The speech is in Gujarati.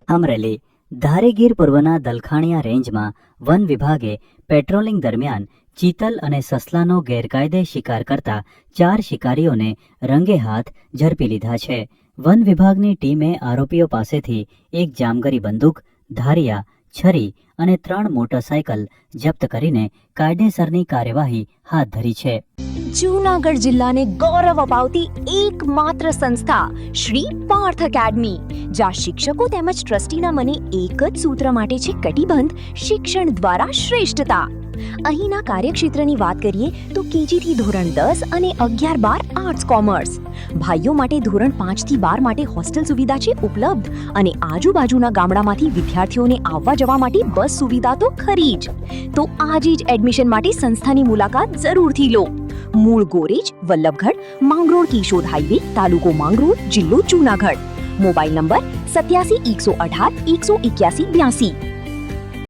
અમરેલી ધારેગીર પૂર્વના દલખાણીયા રેન્જમાં વન વિભાગે પેટ્રોલિંગ દરમિયાન ચીતલ અને સસલાનો ગેરકાયદે શિકાર કરતા 4 શિકારીઓને રંગે હાથ ઝડપી લીધા છે. વન વિભાગની ટીમે આરોપીઓ પાસેથી એક જામગરી બંદૂક, ધારિયા, છરી અને 3 મોટરસાયકલ જપ્ત કરીને કાયદેસરની કાર્યવાહી હાથ ધરી છે. જૂનાગઢ જિલ્લાને ગૌરવ અપાવતી એકમાત્ર સંસ્થા શ્રી પાર્થ એકેડમી, જ્યાં શિક્ષકો તેમજ ટ્રસ્ટીના મને એક જ સૂત્ર માટે છે કટિબંધ: શિક્ષણ દ્વારા શ્રેષ્ઠતા. અહીંના કાર્યક્ષેત્રની વાત કરીએ તો કેજી થી ધોરણ 10 અને 11-12 આર્ટ્સ કોમર્સ. ભાઈઓ માટે ધોરણ 5 થી 12 માટે હોસ્ટેલ સુવિધા છે ઉપલબ્ધ, અને આજુબાજુના ગામડામાંથી વિદ્યાર્થીઓને આવવા જવા માટે બસ સુવિધા તો ખરી જ. તો આજે જ એડમિશન માટે સંસ્થાની મુલાકાત જરૂરથી લો. મૂળ ગોરેજ, વલ્લભગઢ, માંગરોળ કિશોર હાઈવે, તાલુકો માંગરોળ, જિલ્લો જૂનાગઢ. Mobile number 87 118 181 82.